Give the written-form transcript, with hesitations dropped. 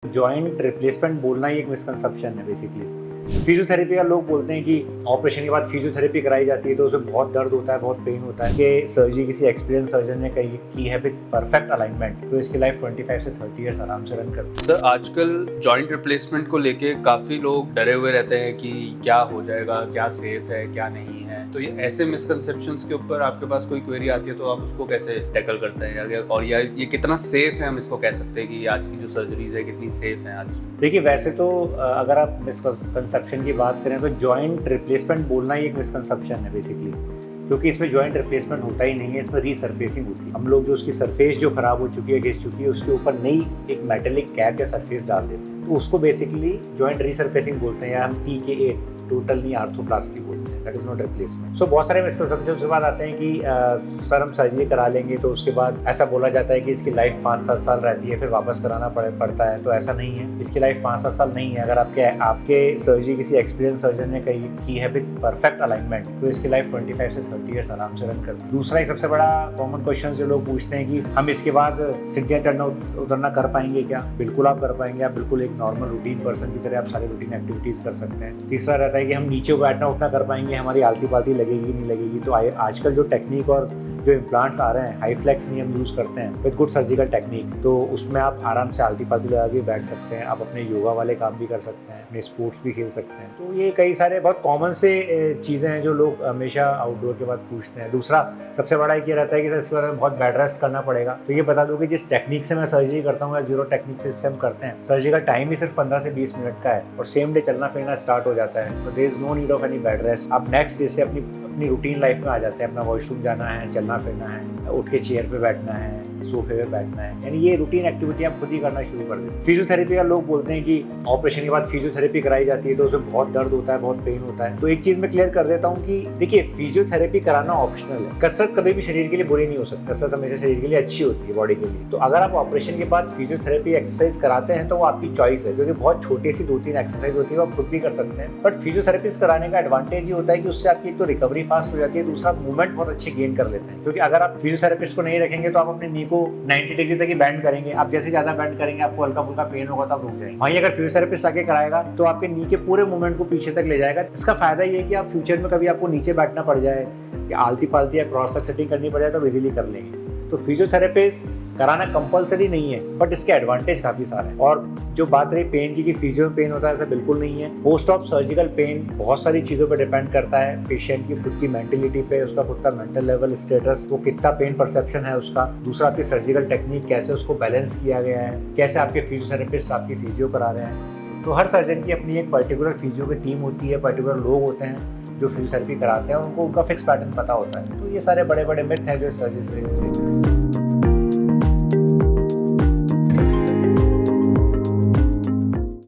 Joint replacement बोलना ही एक misconception है बेसिकली। फिजियोथेरेपी का लोग बोलते हैं कि ऑपरेशन के बाद फिजियोथेरेपी कराई जाती है तो उसमें बहुत दर्द होता है, बहुत पेन होता है कि सर्जरी किसी एक्सपीरियंस सर्जन ने की है विद परफेक्ट अलाइनमेंट तो इसकी लाइफ 25 से 30 इयर्स आराम से रन करती है। सर आजकल जॉइंट रिप्लेसमेंट को लेके काफी लोग डरे हुए रहते हैं कि क्या हो जाएगा, क्या सेफ है, क्या नहीं है। तो ये ऐसे मिसकंसेप्शंस के ऊपर आपके पास कोई क्वेरी आती है तो आप उसको कैसे टैकल करते हैं, और या ये कितना सेफ है, हम इसको कह सकते हैं कि आज की जो सर्जरीज है कितनी सेफ है आज? देखिए वैसे तो अगर आप मिसकंसेप्शन की बात करें तो जॉइंट रिप्लेसमेंट बोलना ही एक मिसकंसेप्शन है बेसिकली, क्योंकि इसमें जॉइंट रिप्लेसमेंट होता ही नहीं है, इसमें रीसरफेसिंग होती है। हम लोग जो उसकी सरफेस जो खराब हो चुकी है, घिस चुकी है, उसके ऊपर नई एक मेटेलिक कैप या सरफेस डाल देते हैं, तो उसको बेसिकली जॉइंट रीसरफेसिंग बोलते हैं, या हम TKA टोटल नी आर्थोप्लास्टी बोलते हैं, दैट इज नॉट रिप्लेसमेंट। सो बहुत सारे मिसकंसेप्शन के बाद आते हैं कि सर हम सर्जरी करा लेंगे तो उसके बाद ऐसा बोला जाता है कि इसकी लाइफ 5-7 साल रहती है, फिर वापस कराना पड़ता है। तो ऐसा नहीं है, इसकी लाइफ 5-7 साल नहीं है। अगर आपके सर्जरी किसी एक्सपीरियंस सर्जन ने की है विद परफेक्ट अलाइनमेंट तो इसकी लाइफ 25 से 30 इयर्स आराम से रन करती है। दूसरा एक सबसे बड़ा कॉमन क्वेश्चन जो लोग पूछते हैं कि हम इसके बाद सीढ़ियाँ चढ़ना उतरना कर पाएंगे क्या? बिल्कुल आप कर पाएंगे। आप बिल्कुल एक नॉर्मल रूटीन पर्सन की तरह आप सारी रूटीन एक्टिविटीज कर सकते हैं। तीसरा रहता है कि हम नीचे बैठना उठना कर पाएंगे, हमारी आलती पालती लगेगी नहीं लगेगी। तो आजकल जो टेक्निक और जो इम्प्लांट्स आ रहे हैं, हाई फ्लेक्स नहीं हम यूज़ करते हैं विद गुड सर्जिकल टेक्निक, तो उसमें आप आराम से आलती पालती लगा के बैठ सकते हैं। आप अपने योगा वाले काम भी कर सकते हैं, अपने स्पोर्ट्स भी खेल सकते हैं। तो ये कई सारे बहुत कॉमन से चीज़ें हैं जो लोग हमेशा आउटडोर के बाद पूछते हैं। दूसरा सबसे बड़ा एक ये रहता है कि सर इसके बाद बहुत बेड रेस्ट करना पड़ेगा। तो ये बता दूँ कि जिस टेक्निक से मैं सर्जरी करता हूँ या जीरो टेक्निक से इससे हम करते हैं, सर्जिकल टाइम ही सिर्फ 15 से 20 मिनट का है और सेम डे चलना फिरना स्टार्ट हो जाता है। तो there is no need of any bed rest. आप नेक्स्ट डे से अपनी रूटीन लाइफ में आ जाते हैं। अपना वॉशरूम जाना है, चलना फिरना है, उठ के चेयर पे बैठना है, सोफे पे बैठना है, यानी ये रूटीन एक्टिविटी आप खुद ही करना शुरू कर देते हैं। फिजियोथेरेपी का लोग बोलते हैं कि ऑपरेशन के बाद फिजियोथेरेपी कराई जाती है तो उसमें बहुत दर्द होता है, बहुत पेन होता है। तो एक चीज मैं क्लियर कर देता हूँ कि देखिए फिजियोथेरेपी कराना ऑप्शनल है। कसरत कभी भी शरीर के लिए बुरी नहीं हो सकती, कसरत हमेशा शरीर के लिए अच्छी होती है, बॉडी के लिए। तो अगर आप ऑपरेशन के बाद फिजियोथेरेपी एक्सरसाइज कराते हैं तो वो आपकी चॉइस है, क्योंकि बहुत छोटी सी 2-3 एक्सरसाइज होती है वो आप खुद भी कर सकते हैं। बट फिजियोथेरेपिस्ट कराने का एडवांटेज ये होता है कि उससे आपकी एक तो रिकवरी फास्ट हो जाती है, दूसरा मूवमेंट बहुत अच्छी गेन कर लेते हैं। क्योंकि अगर आप फिजियोथेरेपिस्ट को नहीं रखेंगे तो आप अपने नी को 90 डिग्री तक ही बैंड करेंगे। आप जैसे ज्यादा बैंड करेंगे आपको हल्का फुल्का पेन होगा तो आप रुक जाएंगे। वहीं अगर फिजियोथेरेपिस्ट आके कराएगा तो आपके नी के पूरे मूवमेंट को पीछे तक ले जाएगा। इसका फायदा ये है कि आप फ्यूचर में कभी आपको नीचे बैठना पड़ जाए या आलती पालती या क्रॉस तक सेटिंग करनी पड़ जाए तो इजीली कर लेंगे। तो फिजियोथेरेपी कराना कंपलसरी नहीं है, बट इसके एडवांटेज काफी सारे हैं। और जो बात रही पेन की कि फिजियो पेन होता है, ऐसा बिल्कुल नहीं है। पोस्ट ऑफ सर्जिकल पेन बहुत सारी चीजों पर डिपेंड करता है, पेशेंट की खुद की मेंटलिटी पे, उसका खुद का मेंटल लेवल स्टेटस, वो कितना पेन परसेप्शन है उसका। दूसरा आपकी सर्जिकल टेक्निक कैसे उसको बैलेंस किया गया है, कैसे आपके फिजियोथेरेपिस्ट आपकी फिजियो करा रहे हैं। तो हर सर्जन की अपनी एक पर्टिकुलर फिजियो की टीम होती है, पर्टिकुलर लोग होते हैं जो फिजियोथेरेपी कराते हैं, उनको उनका फिक्स पैटर्न पता होता है। तो ये सारे बड़े बड़े मिथ हैं जो सर्जरी से।